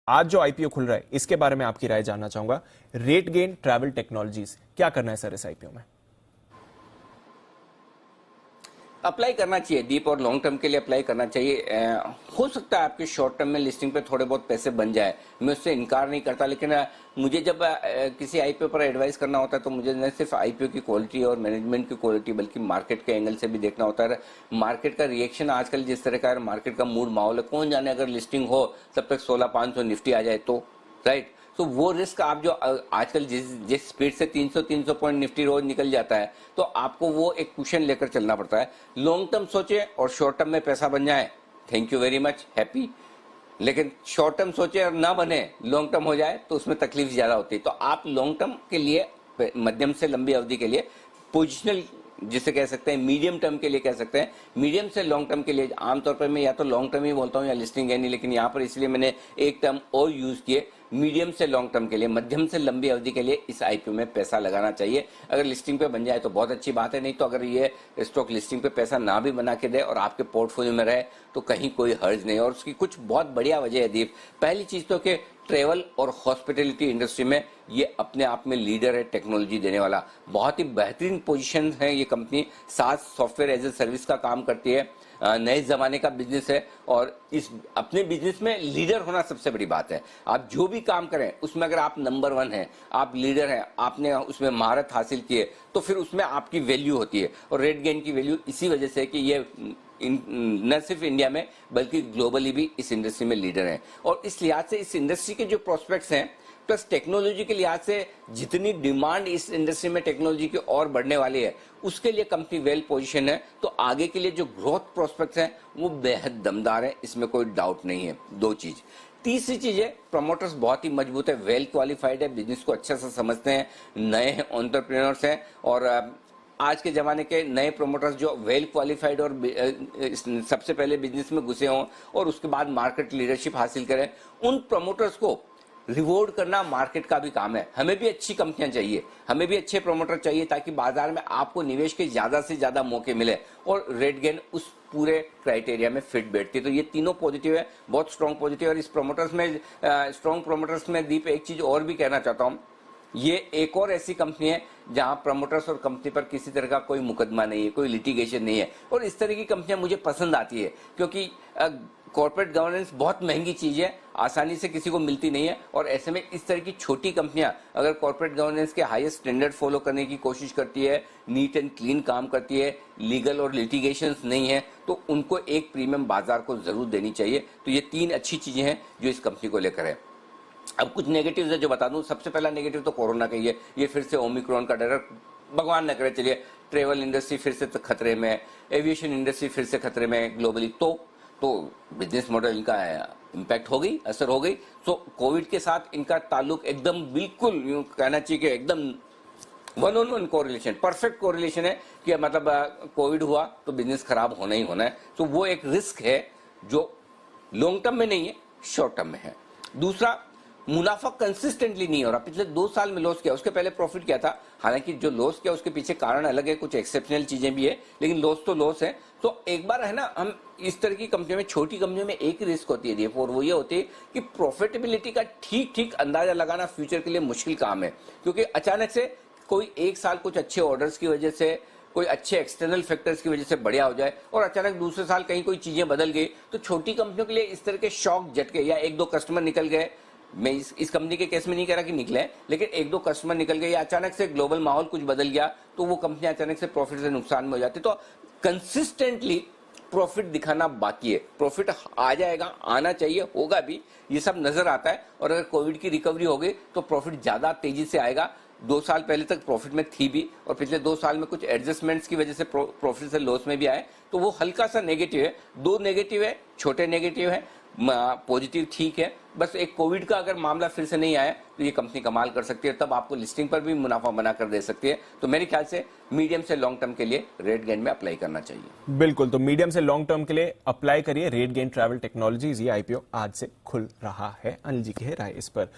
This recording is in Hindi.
आज जो आईपीओ खुल रहा है इसके बारे में आपकी राय जानना चाहूंगा। रेट गेन ट्रैवल टेक्नोलॉजीज, क्या करना है सर इस आईपीओ में? अप्लाई करना चाहिए दीप, और लॉन्ग टर्म के लिए अप्लाई करना चाहिए। हो सकता है आपके शॉर्ट टर्म में लिस्टिंग पे थोड़े बहुत पैसे बन जाए, मैं उससे इनकार नहीं करता, लेकिन मुझे जब किसी आईपीओ पर एडवाइस करना होता है तो मुझे न सिर्फ आईपीओ की क्वालिटी और मैनेजमेंट की क्वालिटी बल्कि मार्केट के एंगल से भी देखना होता है। मार्केट का रिएक्शन आजकल जिस तरह का है, मार्केट का मूड माहौल है, कौन जाने अगर लिस्टिंग हो तब तक 16,500 निफ्टी आ जाए तो, राइट। तो वो रिस्क आप जो आजकल जिस स्पीड से 300 पॉइंट निफ्टी रोज निकल जाता है, तो आपको वो एक कुशन लेकर चलना पड़ता है। लॉन्ग टर्म सोचे और शॉर्ट टर्म में पैसा बन जाए, thank you very much, happy. लेकिन शॉर्ट टर्म सोचे और ना बने, लॉन्ग टर्म हो जाए तो उसमें तकलीफ ज्यादा होती है। तो आप लॉन्ग टर्म के लिए, मध्यम से लंबी अवधि के लिए पोजिशनल जिसे कह सकते हैं, मीडियम टर्म के लिए कह सकते हैं, मीडियम से लॉन्ग टर्म के लिए आमतौर पर मैं या तो लॉन्ग टर्म ही बोलता हूँ या लिस्टिंग है नहीं, लेकिन यहाँ पर इसलिए मैंने एक टर्म और यूज किए, मीडियम से लॉन्ग टर्म के लिए, मध्यम से लंबी अवधि के लिए इस आईपीओ में पैसा लगाना चाहिए। अगर लिस्टिंग पे बन जाए तो बहुत अच्छी बात है, नहीं तो अगर ये स्टॉक लिस्टिंग पे पैसा ना भी बना के दे और आपके पोर्टफोलियो में रहे तो कहीं कोई हर्ज नहीं। और उसकी कुछ बहुत बढ़िया वजह है दीप। पहली चीज तो कि ट्रेवल और हॉस्पिटैलिटी इंडस्ट्री में ये अपने आप में लीडर है, टेक्नोलॉजी देने वाला, बहुत ही बेहतरीन पोजीशन है ये कंपनी। सास सॉफ्टवेयर एज ए सर्विस का काम करती है, नए जमाने का बिजनेस है, और इस अपने बिजनेस में लीडर होना सबसे बड़ी बात है। आप जो भी काम करें उसमें अगर आप नंबर 1 हैं, आप लीडर हैं, आपने उसमें महारत हासिल की है, तो फिर उसमें आपकी वैल्यू होती है। और रेट गेन की वैल्यू इसी वजह से है कि ये न सिर्फ इंडिया में बल्कि ग्लोबली भी इस इंडस्ट्री में लीडर है। और इस लिहाज से इस इंडस्ट्री के जो प्रोस्पेक्ट्स हैं, प्लस टेक्नोलॉजी के लिहाज से जितनी डिमांड इस इंडस्ट्री में टेक्नोलॉजी की और बढ़ने वाली है, उसके लिए कंपनी वेल पोजीशन है। तो आगे के लिए जो ग्रोथ प्रोस्पेक्ट्स हैं वो बेहद दमदार है, इसमें कोई डाउट नहीं है। दो चीज। तीसरी चीज है, प्रमोटर्स बहुत ही मजबूत है, वेल क्वालिफाइड है, बिजनेस को अच्छे से समझते हैं, नए एंटरप्रेन्योर्स हैं, और आज के जमाने के नए प्रोमोटर्स जो वेल क्वालिफाइड और सबसे पहले बिजनेस में घुसे हों और उसके बाद मार्केट लीडरशिप हासिल करें, उन प्रमोटर्स को रिवॉर्ड करना मार्केट का भी काम है। हमें भी अच्छी कंपनियां चाहिए, हमें भी अच्छे प्रोमोटर चाहिए, ताकि बाजार में आपको निवेश के ज्यादा से ज्यादा मौके मिले, और रेट गेन उस पूरे क्राइटेरिया में फिट बैठती है। तो ये तीनों पॉजिटिव है, बहुत स्ट्रॉन्ग पॉजिटिव। और इस प्रोमोटर्स में, स्ट्रॉन्ग प्रोमोटर्स में दीप एक चीज और भी कहना चाहता हूं, ये एक और ऐसी कंपनी है जहां प्रमोटर्स और कंपनी पर किसी तरह का कोई मुकदमा नहीं है, कोई लिटिगेशन नहीं है। और इस तरह की कंपनियां मुझे पसंद आती है, क्योंकि कॉर्पोरेट गवर्नेंस बहुत महंगी चीज है, आसानी से किसी को मिलती नहीं है। और ऐसे में इस तरह की छोटी कंपनियां अगर कॉर्पोरेट गवर्नेंस के हाईएस्ट स्टैंडर्ड फॉलो करने की कोशिश करती है, नीट एंड क्लीन काम करती है, लीगल और लिटिगेशंस नहीं है, तो उनको एक प्रीमियम बाजार को जरूर देनी चाहिए। तो ये 3 अच्छी चीजें हैं जो इस कंपनी को लेकर है। अब कुछ नेगेटिव्स है जो बता दूं। सबसे पहला नेगेटिव तो कोरोना का ही है, ये फिर से ओमिक्रॉन का डर है, भगवान न करे। चलिए, ट्रेवल इंडस्ट्री फिर से खतरे में, एविएशन इंडस्ट्री फिर से खतरे में ग्लोबली, तो बिजनेस मॉडल इनका इम्पैक्ट हो गई, असर हो गई। तो कोविड के साथ इनका ताल्लुक एकदम बिल्कुल यूं कहना चाहिए कि एकदम 1-on-1 कोरिलेशन, परफेक्ट कोरिलेशन है कि मतलब कोविड हुआ तो बिजनेस खराब होना ही होना है। तो वो एक रिस्क है जो लॉन्ग टर्म में नहीं है, शॉर्ट टर्म में है। दूसरा, मुनाफा कंसिस्टेंटली नहीं हो रहा। पिछले 2 साल में लॉस किया, उसके पहले प्रॉफिट किया था। हालांकि जो लॉस किया उसके पीछे कारण अलग है, कुछ एक्सेप्शनल चीजें भी है, लेकिन लॉस तो लॉस है। तो एक बार है ना, हम इस तरह की कंपनियों में, छोटी कंपनियों में एक ही रिस्क होती है, और वो ये होती है कि प्रॉफिटेबिलिटी का ठीक अंदाजा लगाना फ्यूचर के लिए मुश्किल काम है। क्योंकि अचानक से कोई एक साल कुछ अच्छे ऑर्डर्स की वजह से, कोई अच्छे एक्सटर्नल फैक्टर्स की वजह से बढ़िया हो जाए, और अचानक दूसरे साल कहीं कोई चीजें बदल गई, तो छोटी कंपनियों के लिए इस तरह के शॉक झटके, या 1-2 कस्टमर निकल गए, मैं इस कंपनी के केस में नहीं कह रहा कि निकले, लेकिन 1-2 कस्टमर निकल गए, या अचानक से ग्लोबल माहौल कुछ बदल गया, तो वो कंपनी अचानक से प्रॉफिट से नुकसान में हो जाती। तो कंसिस्टेंटली प्रॉफिट दिखाना बाकी है। प्रॉफिट आ जाएगा, आना चाहिए, होगा भी, ये सब नजर आता है। और अगर कोविड की रिकवरी हो गई तो प्रॉफिट ज्यादा तेजी से आएगा। 2 साल पहले तक प्रॉफिट में थी भी, और पिछले 2 साल में कुछ एडजस्टमेंट्स की वजह से प्रॉफिट से लॉस में भी आए, तो वो हल्का सा नेगेटिव है। 2 नेगेटिव है, छोटे नेगेटिव है, पॉजिटिव ठीक है। बस एक कोविड का अगर मामला फिर से नहीं आया तो ये कंपनी कमाल कर सकती है, तब आपको लिस्टिंग पर भी मुनाफा बना कर दे सकती है। तो मेरे ख्याल से मीडियम से लॉन्ग टर्म के लिए रेट गेन में अप्लाई करना चाहिए। बिल्कुल, तो मीडियम से लॉन्ग टर्म के लिए अप्लाई करिए रेट गेन ट्रैवल टेक्नोलॉजीज। ये आईपीओ आज से खुल रहा है। अनिल जी की है राय इस पर।